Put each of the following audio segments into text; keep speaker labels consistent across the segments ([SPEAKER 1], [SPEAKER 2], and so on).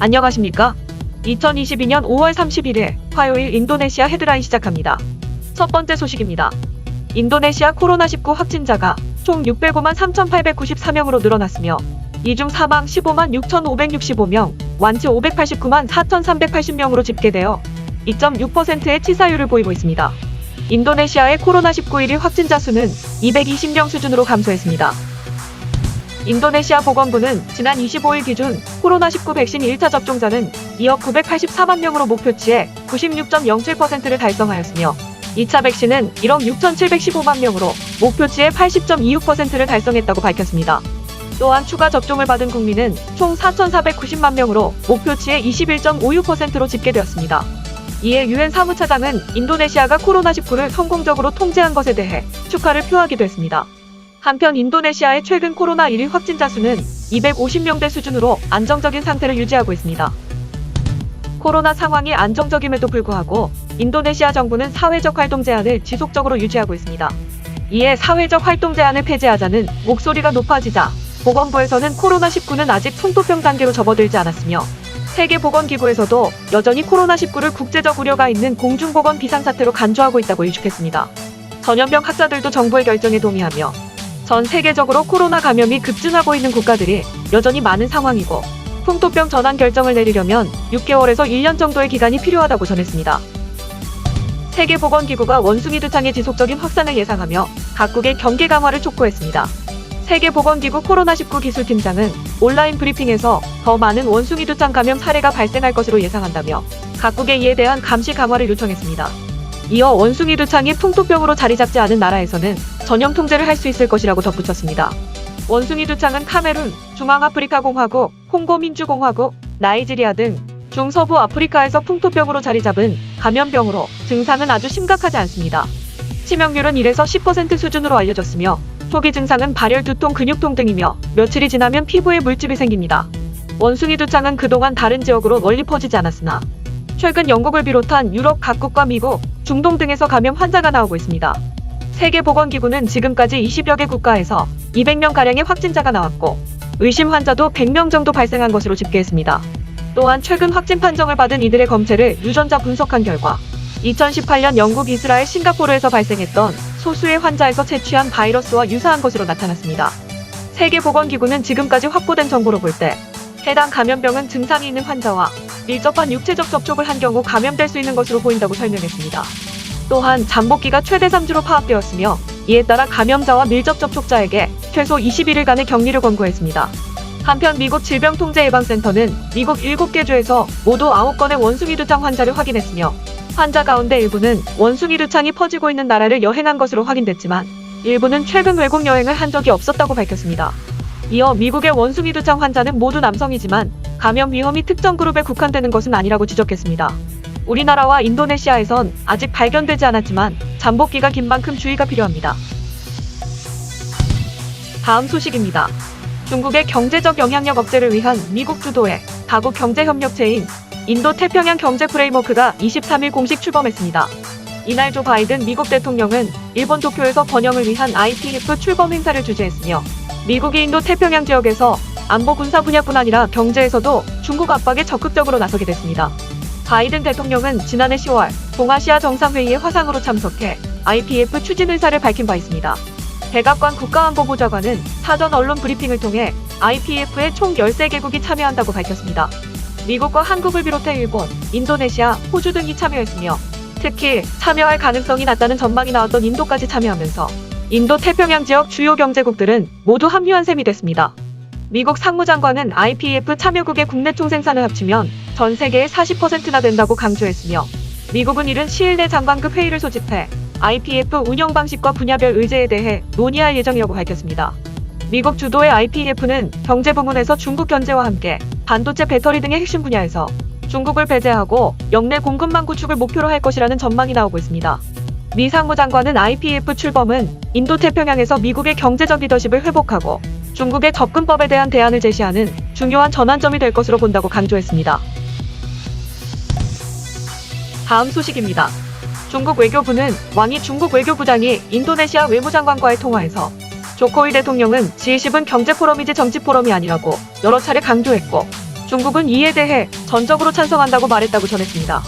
[SPEAKER 1] 안녕하십니까? 2022년 5월 31일 화요일 인도네시아 헤드라인 시작합니다. 첫 번째 소식입니다. 인도네시아 코로나19 확진자가 총 605만 3,894명으로 늘어났으며 이 중 사망 15만 6,565명, 완치 589만 4,380명으로 집계되어 2.6%의 치사율을 보이고 있습니다. 인도네시아의 코로나19 1일 확진자 수는 220명 수준으로 감소했습니다. 인도네시아 보건부는 지난 25일 기준 코로나19 백신 1차 접종자는 2억 984만 명으로 목표치의 96.07%를 달성하였으며 2차 백신은 1억 6,715만 명으로 목표치의 80.26%를 달성했다고 밝혔습니다. 또한 추가 접종을 받은 국민은 총 4,490만 명으로 목표치의 21.56%로 집계되었습니다. 이에 유엔 사무차장은 인도네시아가 코로나19를 성공적으로 통제한 것에 대해 축하를 표하기도 했습니다. 한편 인도네시아의 최근 코로나 1일 확진자 수는 250명대 수준으로 안정적인 상태를 유지하고 있습니다. 코로나 상황이 안정적임에도 불구하고 인도네시아 정부는 사회적 활동 제한을 지속적으로 유지하고 있습니다. 이에 사회적 활동 제한을 폐지하자는 목소리가 높아지자 보건부에서는 코로나19는 아직 풍토병 단계로 접어들지 않았으며 세계보건기구에서도 여전히 코로나19를 국제적 우려가 있는 공중보건 비상사태로 간주하고 있다고 일축했습니다. 전염병 학자들도 정부의 결정에 동의하며 전 세계적으로 코로나 감염이 급증하고 있는 국가들이 여전히 많은 상황이고 풍토병 전환 결정을 내리려면 6개월에서 1년 정도의 기간이 필요하다고 전했습니다. 세계보건기구가 원숭이 두창의 지속적인 확산을 예상하며 각국의 경계 강화를 촉구했습니다. 세계보건기구 코로나19 기술팀장은 온라인 브리핑에서 더 많은 원숭이 두창 감염 사례가 발생할 것으로 예상한다며 각국에 이에 대한 감시 강화를 요청했습니다. 이어 원숭이 두창이 풍토병으로 자리 잡지 않은 나라에서는 전염 통제를 할 수 있을 것이라고 덧붙였습니다. 원숭이 두창은 카메룬, 중앙아프리카 공화국, 콩고 민주공화국, 나이지리아 등 중서부 아프리카에서 풍토병으로 자리 잡은 감염병으로 증상은 아주 심각하지 않습니다. 치명률은 1에서 10% 수준으로 알려졌으며 초기 증상은 발열, 두통, 근육통 등이며 며칠이 지나면 피부에 물집이 생깁니다. 원숭이 두창은 그동안 다른 지역으로 널리 퍼지지 않았으나 최근 영국을 비롯한 유럽 각국과 미국, 중동 등에서 감염 환자가 나오고 있습니다. 세계보건기구는 지금까지 20여 개 국가에서 200명가량의 확진자가 나왔고 의심 환자도 100명 정도 발생한 것으로 집계했습니다. 또한 최근 확진 판정을 받은 이들의 검체를 유전자 분석한 결과 2018년 영국, 이스라엘, 싱가포르에서 발생했던 소수의 환자에서 채취한 바이러스와 유사한 것으로 나타났습니다. 세계보건기구는 지금까지 확보된 정보로 볼 때 해당 감염병은 증상이 있는 환자와 밀접한 육체적 접촉을 한 경우 감염될 수 있는 것으로 보인다고 설명했습니다. 또한 잠복기가 최대 3주로 파악되었으며 이에 따라 감염자와 밀접 접촉자에게 최소 21일간의 격리를 권고했습니다. 한편 미국 질병통제예방센터는 미국 7개 주에서 모두 9건의 원숭이 두창 환자를 확인했으며 환자 가운데 일부는 원숭이 두창이 퍼지고 있는 나라를 여행한 것으로 확인됐지만 일부는 최근 외국 여행을 한 적이 없었다고 밝혔습니다. 이어 미국의 원숭이 두창 환자는 모두 남성이지만 감염 위험이 특정 그룹에 국한되는 것은 아니라고 지적했습니다. 우리나라와 인도네시아에선 아직 발견되지 않았지만 잠복기가 긴 만큼 주의가 필요합니다. 다음 소식입니다. 중국의 경제적 영향력 억제를 위한 미국 주도의 다국 경제협력체인 인도-태평양 경제 프레임워크가 23일 공식 출범했습니다. 이날 조 바이든 미국 대통령은 일본 도쿄에서 번영을 위한 IPF 출범 행사를 주재했으며 미국이 인도-태평양 지역에서 안보 군사 분야뿐 아니라 경제에서도 중국 압박에 적극적으로 나서게 됐습니다. 바이든 대통령은 지난해 10월 동아시아 정상회의에 화상으로 참석해 IPF 추진 의사를 밝힌 바 있습니다. 백악관 국가안보부 장관은 사전 언론 브리핑을 통해 IPF에 총 13개국이 참여한다고 밝혔습니다. 미국과 한국을 비롯해 일본, 인도네시아, 호주 등이 참여했으며 특히 참여할 가능성이 낮다는 전망이 나왔던 인도까지 참여하면서 인도-태평양 지역 주요 경제국들은 모두 합류한 셈이 됐습니다. 미국 상무장관은 IPF 참여국의 국내 총생산을 합치면 전 세계의 40%나 된다고 강조했으며 미국은 이른 시일 내 장관급 회의를 소집해 IPF 운영 방식과 분야별 의제에 대해 논의할 예정이라고 밝혔습니다. 미국 주도의 IPF는 경제 부문에서 중국 견제와 함께 반도체, 배터리 등의 핵심 분야에서 중국을 배제하고 역내 공급망 구축을 목표로 할 것이라는 전망이 나오고 있습니다. 미 상무장관은 IPF 출범은 인도태평양에서 미국의 경제적 리더십을 회복하고 중국의 접근법에 대한 대안을 제시하는 중요한 전환점이 될 것으로 본다고 강조했습니다. 다음 소식입니다. 중국 외교부는 왕이 중국 외교부장이 인도네시아 외무장관과의 통화에서 조코위 대통령은 G20은 경제 포럼이지 정치 포럼이 아니라고 여러 차례 강조했고 중국은 이에 대해 전적으로 찬성한다고 말했다고 전했습니다.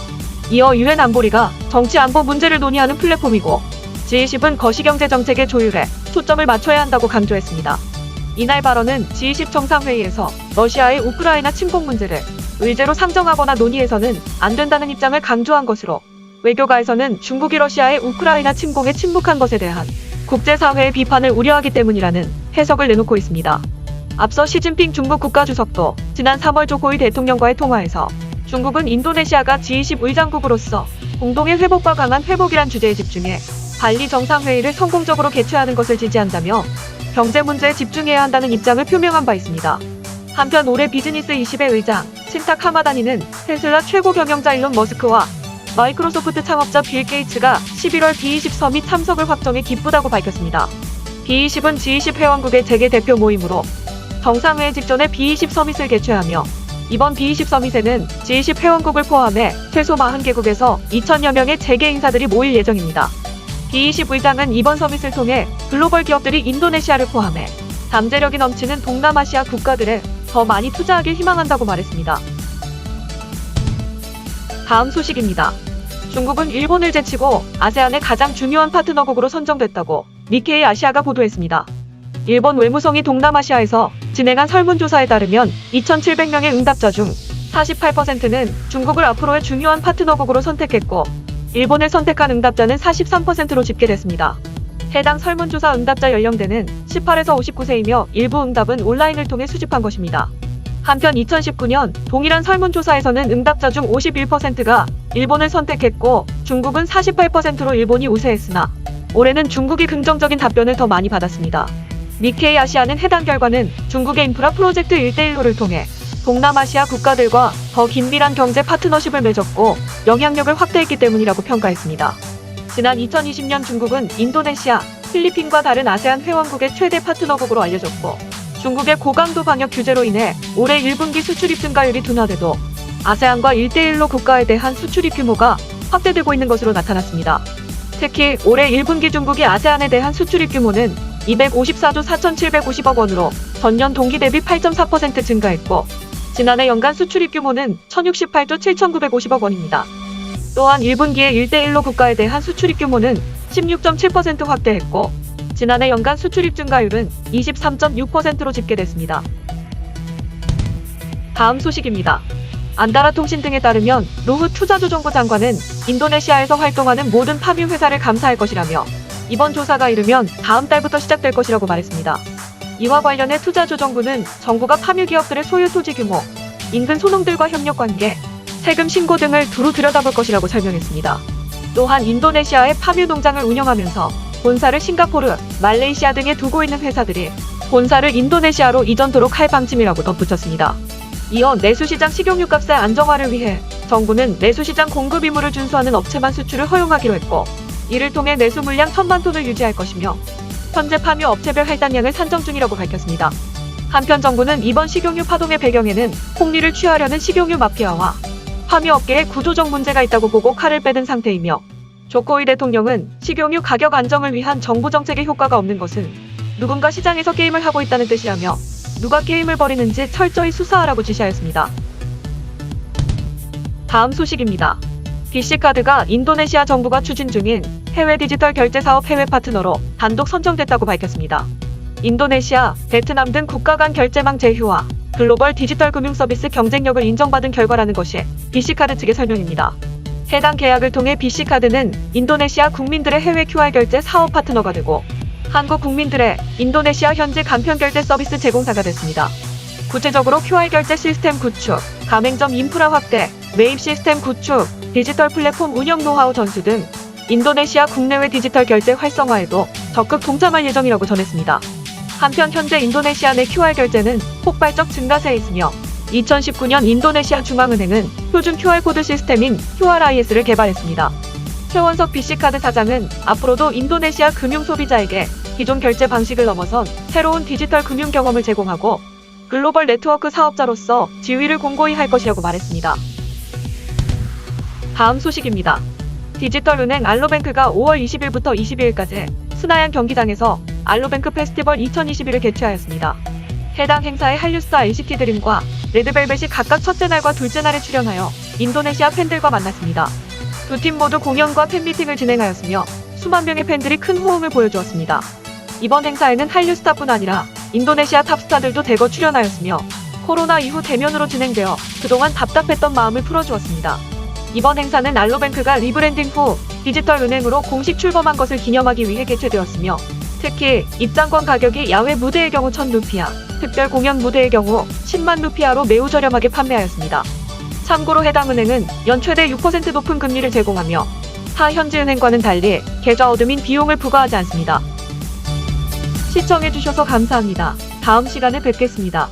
[SPEAKER 1] 이어 유엔 안보리가 정치 안보 문제를 논의하는 플랫폼이고 G20은 거시경제 정책의 조율에 초점을 맞춰야 한다고 강조했습니다. 이날 발언은 G20 정상회의에서 러시아의 우크라이나 침공 문제를 의제로 상정하거나 논의해서는 안 된다는 입장을 강조한 것으로, 외교가에서는 중국이 러시아의 우크라이나 침공에 침묵한 것에 대한 국제사회의 비판을 우려하기 때문이라는 해석을 내놓고 있습니다. 앞서 시진핑 중국 국가주석도 지난 3월 조코이 대통령과의 통화에서 중국은 인도네시아가 G20 의장국으로서 공동의 회복과 강한 회복이란 주제에 집중해 발리 정상회의를 성공적으로 개최하는 것을 지지한다며 경제 문제에 집중해야 한다는 입장을 표명한 바 있습니다. 한편 올해 비즈니스 20의 의장 신탁 하마다니는 테슬라 최고 경영자 일론 머스크와 마이크로소프트 창업자 빌 게이츠가 11월 B20 서밋 참석을 확정해 기쁘다고 밝혔습니다. B20은 G20 회원국의 재계 대표 모임으로 정상회의 직전에 B20 서밋을 개최하며, 이번 B20 서밋에는 G20 회원국을 포함해 최소 40개국에서 2,000여 명의 재계 인사들이 모일 예정입니다. B20 의장은 이번 서밋을 통해 글로벌 기업들이 인도네시아를 포함해 잠재력이 넘치는 동남아시아 국가들에 더 많이 투자하길 희망한다고 말했습니다. 다음 소식입니다. 중국은 일본을 제치고 아세안의 가장 중요한 파트너국으로 선정됐다고 니케이 아시아가 보도했습니다. 일본 외무성이 동남아시아에서 진행한 설문조사에 따르면 2,700명의 응답자 중 48%는 중국을 앞으로의 중요한 파트너국으로 선택했고, 일본을 선택한 응답자는 43%로 집계됐습니다. 해당 설문조사 응답자 연령대는 18에서 59세이며 일부 응답은 온라인을 통해 수집한 것입니다. 한편 2019년 동일한 설문조사에서는 응답자 중 51%가 일본을 선택했고 중국은 48%로 일본이 우세했으나 올해는 중국이 긍정적인 답변을 더 많이 받았습니다. 니케이 아시아는 해당 결과는 중국의 인프라 프로젝트 1대1로를 통해 동남아시아 국가들과 더 긴밀한 경제 파트너십을 맺었고 영향력을 확대했기 때문이라고 평가했습니다. 지난 2020년 중국은 인도네시아, 필리핀과 다른 아세안 회원국의 최대 파트너국으로 알려졌고, 중국의 고강도 방역 규제로 인해 올해 1분기 수출입 증가율이 둔화돼도 아세안과 1대1로 국가에 대한 수출입 규모가 확대되고 있는 것으로 나타났습니다. 특히 올해 1분기 중국의 아세안에 대한 수출입 규모는 254조 4,750억 원으로 전년 동기 대비 8.4% 증가했고, 지난해 연간 수출입 규모는 1,068조 7,950억 원입니다. 또한 1분기에 1대1로 국가에 대한 수출입 규모는 16.7% 확대했고, 지난해 연간 수출입 증가율은 23.6%로 집계됐습니다. 다음 소식입니다. 안다라 통신 등에 따르면 루후 투자조정부 장관은 인도네시아에서 활동하는 모든 파묘 회사를 감사할 것이라며 이번 조사가 이르면 다음 달부터 시작될 것이라고 말했습니다. 이와 관련해 투자조정부는 정부가 파묘 기업들의 소유 토지 규모, 인근 소농들과 협력관계, 세금 신고 등을 두루 들여다볼 것이라고 설명했습니다. 또한 인도네시아의 파묘 농장을 운영하면서 본사를 싱가포르, 말레이시아 등에 두고 있는 회사들이 본사를 인도네시아로 이전토록 할 방침이라고 덧붙였습니다. 이어 내수시장 식용유 값의 안정화를 위해 정부는 내수시장 공급 의무를 준수하는 업체만 수출을 허용하기로 했고, 이를 통해 내수 물량 1,000만 톤을 유지할 것이며 현재 파묘 업체별 할당량을 산정 중이라고 밝혔습니다. 한편 정부는 이번 식용유 파동의 배경에는 폭리를 취하려는 식용유 마피아와 파묘 업계의 구조적 문제가 있다고 보고 칼을 빼든 상태이며, 조코이 대통령은 식용유 가격 안정을 위한 정부 정책의 효과가 없는 것은 누군가 시장에서 게임을 하고 있다는 뜻이라며 누가 게임을 벌이는지 철저히 수사하라고 지시하였습니다. 다음 소식입니다. BC카드가 인도네시아 정부가 추진 중인 해외 디지털 결제 사업 해외 파트너로 단독 선정됐다고 밝혔습니다. 인도네시아, 베트남 등 국가 간 결제망 제휴와 글로벌 디지털 금융 서비스 경쟁력을 인정받은 결과라는 것이 BC카드 측의 설명입니다. 해당 계약을 통해 BC카드는 인도네시아 국민들의 해외 QR 결제 사업 파트너가 되고 한국 국민들의 인도네시아 현지 간편 결제 서비스 제공사가 됐습니다. 구체적으로 QR 결제 시스템 구축, 가맹점 인프라 확대, 매입 시스템 구축, 디지털 플랫폼 운영 노하우 전수 등 인도네시아 국내외 디지털 결제 활성화에도 적극 동참할 예정이라고 전했습니다. 한편 현재 인도네시아 내 QR 결제는 폭발적 증가세에 있으며 2019년 인도네시아 중앙은행은 표준 QR코드 시스템인 QRIS를 개발했습니다. 최원석 BC카드 사장은 앞으로도 인도네시아 금융 소비자에게 기존 결제 방식을 넘어선 새로운 디지털 금융 경험을 제공하고 글로벌 네트워크 사업자로서 지위를 공고히 할 것이라고 말했습니다. 다음 소식입니다. 디지털은행 알로뱅크가 5월 20일부터 22일까지 스나양 경기장에서 알로뱅크 페스티벌 2021을 개최하였습니다. 해당 행사에 한류스타 NCT 드림과 레드벨벳이 각각 첫째 날과 둘째 날에 출연하여 인도네시아 팬들과 만났습니다. 두 팀 모두 공연과 팬미팅을 진행하였으며 수만 명의 팬들이 큰 호응을 보여주었습니다. 이번 행사에는 한류 스타뿐 아니라 인도네시아 탑스타들도 대거 출연하였으며 코로나 이후 대면으로 진행되어 그동안 답답했던 마음을 풀어주었습니다. 이번 행사는 알로뱅크가 리브랜딩 후 디지털 은행으로 공식 출범한 것을 기념하기 위해 개최되었으며 특히 입장권 가격이 야외 무대의 경우 1,000루피아, 특별 공연 무대의 경우 10만 루피아로 매우 저렴하게 판매하였습니다. 참고로 해당 은행은 연 최대 6% 높은 금리를 제공하며 타 현지 은행과는 달리 계좌 어드민 비용을 부과하지 않습니다. 시청해주셔서 감사합니다. 다음 시간에 뵙겠습니다.